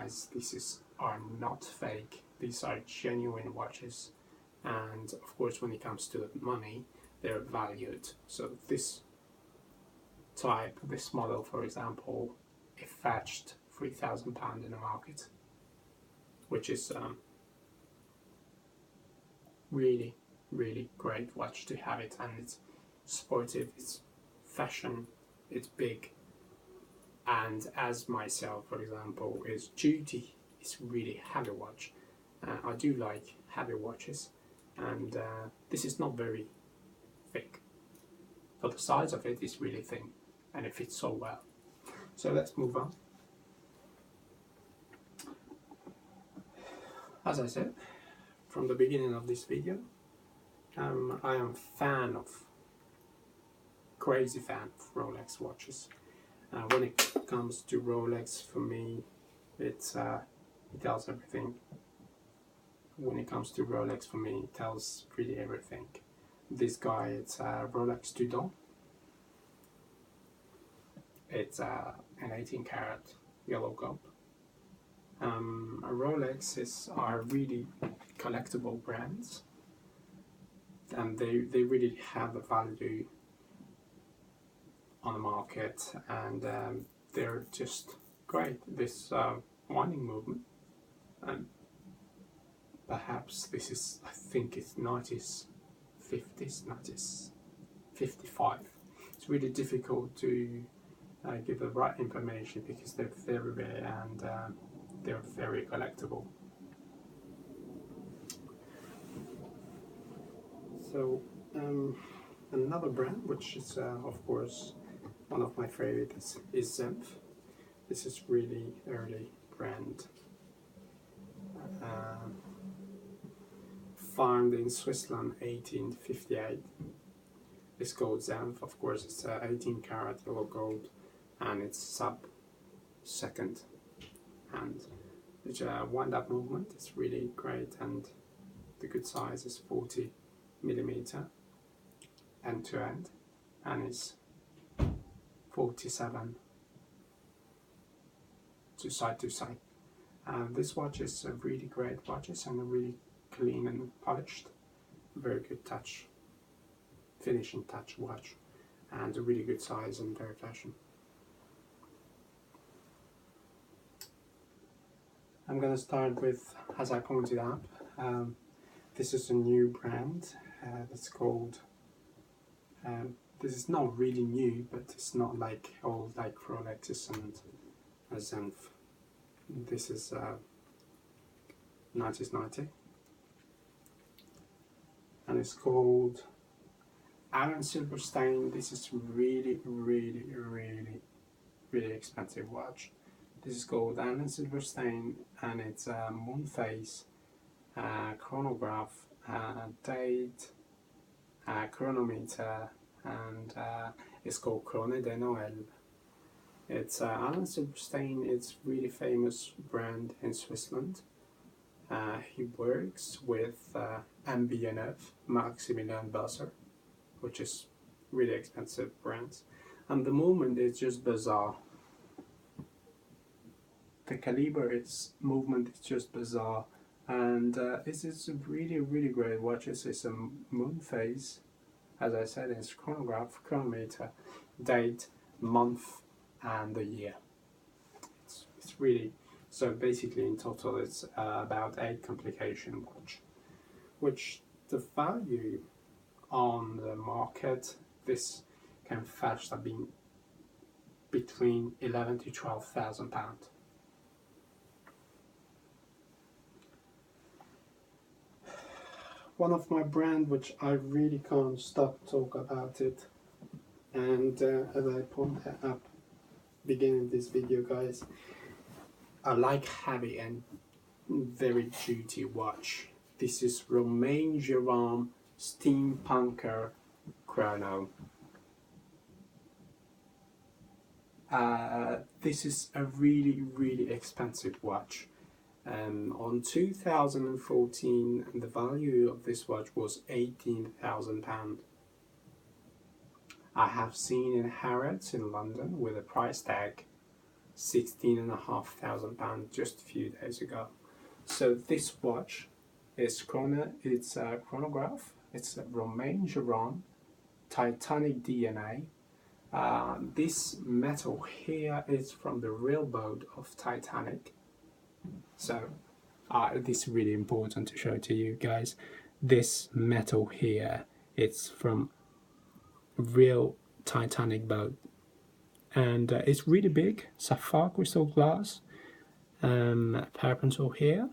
guys, are not fake. These are genuine watches, and of course when it comes to money, they're valued. So this model for example, it fetched £3,000 in the market, which is really great watch to have it. And it's sportive, it's fashion, it's big, and as myself for example is duty, it's really heavy watch. I do like heavy watches, and this is not very thick. For the size of it, it's really thin and it fits so well. So let's move on. As I said from the beginning of this video, I am crazy fan of Rolex watches. When it comes to Rolex, for me, it tells everything. When it comes to Rolex, for me, it tells really everything. This guy, it's a Rolex Tudor. It's an 18 karat yellow gold. Rolex are really collectible brands, and they really have a value on the market, and they're just great. This winding movement, and perhaps this is, I think it's 90s, 50s, 90s, 55. It's really difficult to give the right information because they're very rare and they're very collectible. So another brand, which is of course one of my favorites, is Zenf. This is really early brand, founded in Switzerland 1858. It's called Zenf. Of course it's 18 karat yellow gold, and it's sub second hand. Which wind up movement is really great, and the good size is 40mm end to end, and it's 47 to side. This watch is a really great watch, and a really clean and polished, very good touch, finishing touch watch, and a really good size and very fashion. I'm gonna start with, as I pointed out, this is a new brand. It's called, this is not really new, but it's not like old like Rolex and Zenf. This is 1990, and it's called Alan Silverstein. This is really expensive watch. This is called Alan Silverstein, and it's a moon phase, chronograph, date, chronometer, and it's called Chrono de Noël. It's Alan Silverstein. It's really famous brand in Switzerland. He works with MB&F, Maximilian Basser, which is really expensive brands, and the movement is just bizarre. The caliber, its movement is just bizarre, and this is a really great watch. It's a moon phase, as I said. It's chronograph, chronometer, date, month, and the year. It's really, so basically in total it's about 8 complication watch, which the value on the market, this can fetch between 11 to 12,000 pounds. One of my brand, which I really can't stop talk about it, and as I pointed up beginning this video, guys, I like heavy and very duty watch. This is Romain Jerome Steampunker Chrono. This is a really expensive watch. On 2014, the value of this watch was £18,000. I have seen in Harrods in London with a price tag £16,500 just a few days ago. So this watch is it's a chronograph. It's a Romain Geron Titanic DNA. This metal here is from the railboat of Titanic. So this is really important to show to you guys. This metal here, it's from a real Titanic boat, and it's really big. Sapphire crystal glass, power pencil here,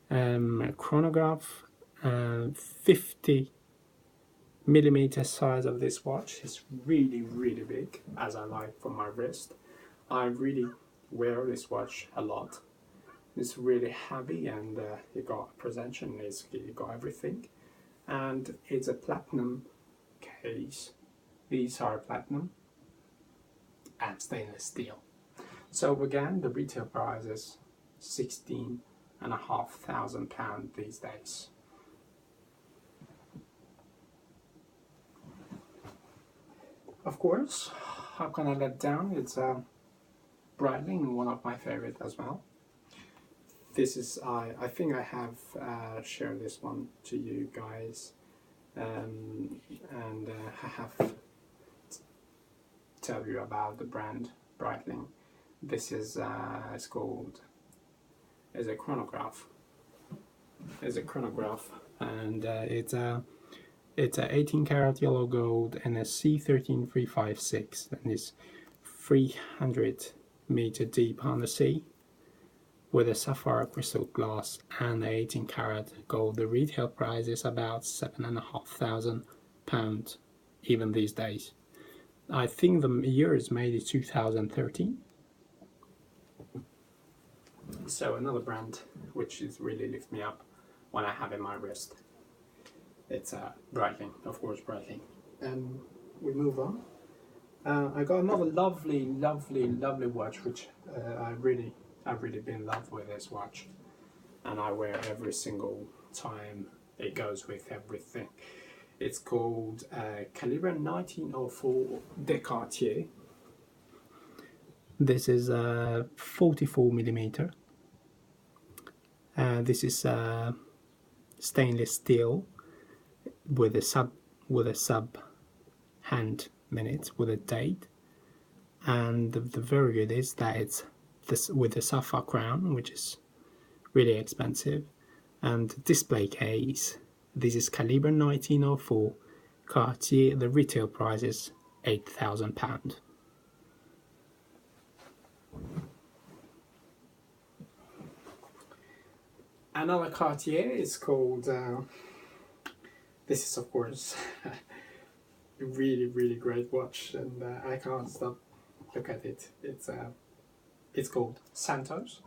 chronograph, 50mm size of this watch. Is really big, as I like for my wrist. I really wear this watch a lot. It's really heavy, and you got precision, you got everything, and it's a platinum case. These are platinum and stainless steel. So again, the retail price is £16,500 these days. Of course, how can I let down? It's Breitling, one of my favorite as well. This is, I think I have shared this one to you guys, and I have tell you about the brand Breitling. This is it's called, is a chronograph. It's a chronograph, and it's a 18 karat yellow gold and a C13356, and it's 300-meter deep on the sea, with a sapphire crystal glass and 18 karat gold. The retail price is about £7,500 even these days. I think the year is made in 2013. So another brand which is really lift me up when I have in my wrist. It's Breitling, of course, Breitling. And we move on. I got another lovely watch, which I've really been in love with this watch, and I wear every single time. It goes with everything. It's called Calibre 1904 de Cartier. This is 44mm. This is stainless steel with a sub hand minute with a date, and the very good is that it's this with a sapphire crown, which is really expensive, and the display case. This is Calibre 1904 Cartier. The retail price is £8,000. Another Cartier is called, this is of course a really great watch, and I can't stop look at it. It's called Santos.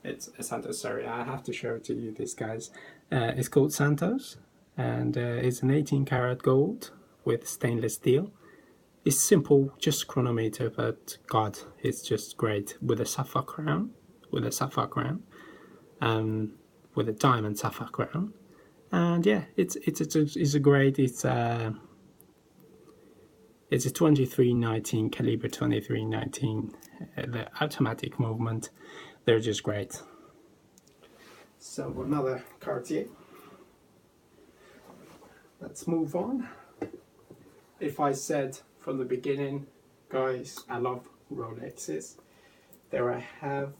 It's a Santos, sorry, I have to show it to you, this guys. It's called Santos, and it's an 18 karat gold with stainless steel. It's simple, just chronometer, but God, it's just great, with a sapphire crown, with a diamond sapphire crown, and yeah, it's a great. It's a 2319 Calibre 2319. The automatic movement, they're just great. So another Cartier. Let's move on. If I said from the beginning, guys, I love Rolexes, there I have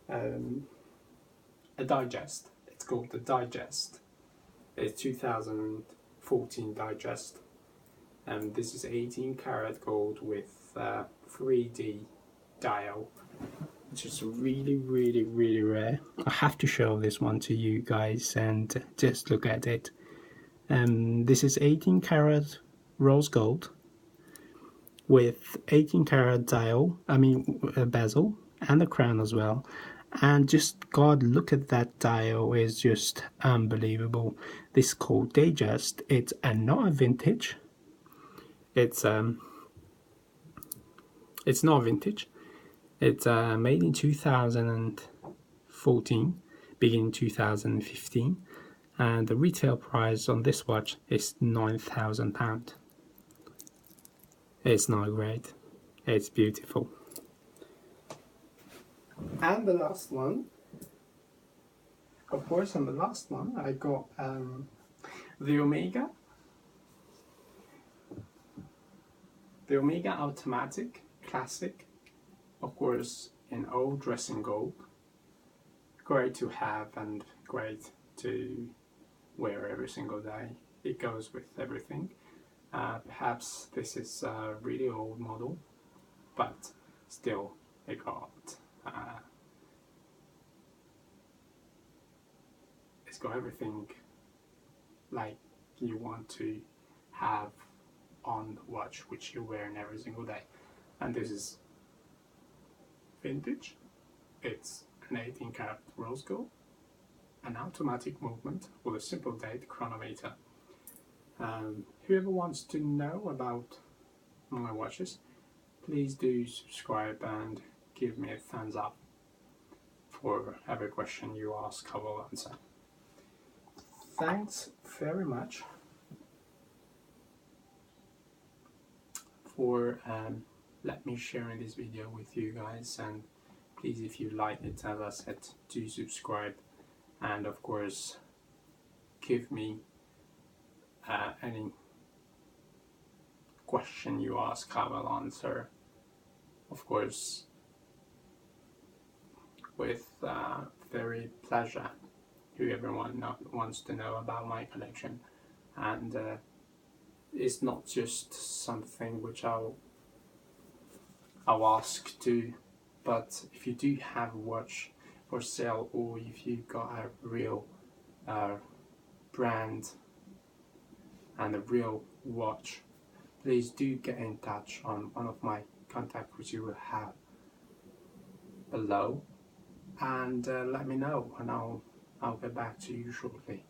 a Digest. It's called the Digest. It's 2014 Digest, and this is 18 karat gold with 3D dial, which is really rare. I have to show this one to you guys, and just look at it. This is 18 karat rose gold with 18 karat dial, bezel, and the crown as well. And just God, look at that dial, is just unbelievable. This is called Digest. It's not a vintage. It's not vintage. It's made in 2014, beginning 2015, and the retail price on this watch is £9,000. It's not great. It's beautiful. And the last one, of course, on the last one, I got the Omega. The Omega Automatic Classic, of course, in old dressing gold. Great to have and great to wear every single day. It goes with everything. Perhaps this is a really old model, but still it got it's got everything like you want to have on the watch which you're wearing every single day. And this is vintage. It's an 18 karat rose gold, an automatic movement with a simple date chronometer. Whoever wants to know about my watches, please do subscribe and give me a thumbs up. For every question you ask, I will answer. Thanks very much for let me sharing this video with you guys, and please, if you like it, as I said, do subscribe, and of course give me any question you ask, I will answer, of course, with very pleasure. Whoever wants to know about my collection, and it's not just something which I'll ask to, but if you do have a watch for sale, or if you got a real brand and a real watch, please do get in touch on one of my contacts which you will have below, and let me know, and I'll get back to you shortly,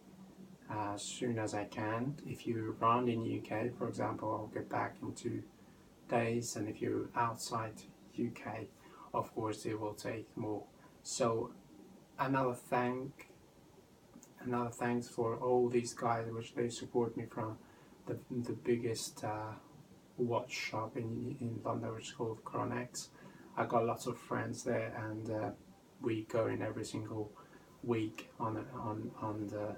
as soon as I can. If you're around in UK, for example, I'll get back in 2 days, and if you're outside UK, of course it will take more. So another thanks for all these guys which they support me from the biggest watch shop in London, which is called Chronex. I got lots of friends there, and we go in every single week on the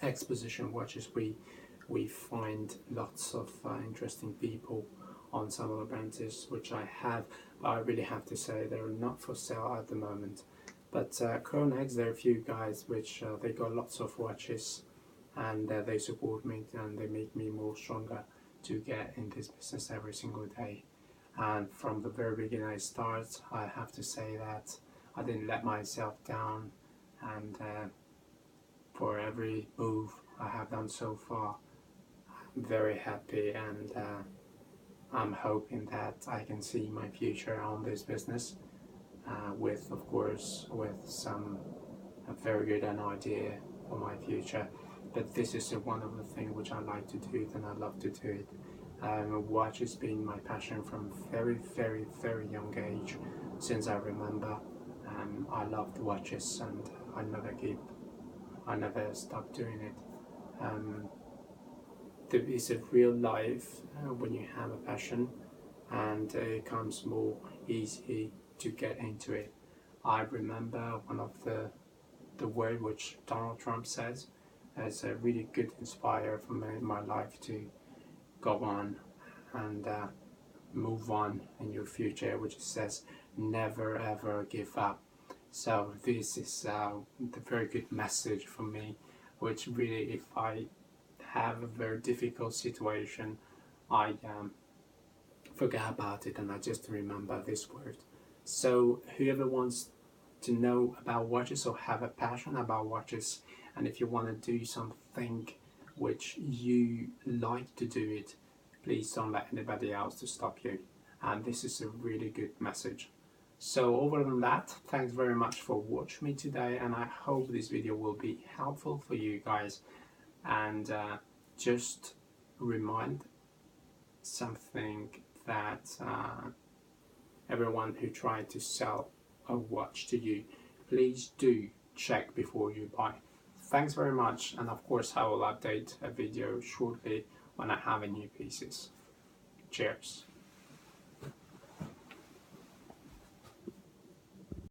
exposition watches. We find lots of interesting people on some of the branches which I have, but I really have to say they're not for sale at the moment. But Chronex, there are a few guys which they got lots of watches, and they support me and they make me more stronger to get in this business every single day. And from the very beginning I have to say that I didn't let myself down, and for every move I have done so far, I'm very happy, and I'm hoping that I can see my future on this business, with, of course, with a very good idea for my future. But this is one of the things which I like to do, and I love to do it. Watch has been my passion from very young age. Since I remember, I loved watches, and I never stopped doing it. There is a real life when you have a passion, and it comes more easy to get into it. I remember one of the word which Donald Trump says as a really good inspire for me in my life to go on and move on in your future, which says never ever give up. So this is a very good message for me, which really, if I have a very difficult situation, I forget about it and I just remember this word. So whoever wants to know about watches or have a passion about watches, and if you want to do something which you like to do it, please don't let anybody else to stop you. And this is a really good message. So other than that, thanks very much for watching me today, and I hope this video will be helpful for you guys. And just remind something that everyone who tried to sell a watch to you, please do check before you buy. Thanks very much, and of course I will update a video shortly when I have a new pieces. Cheers.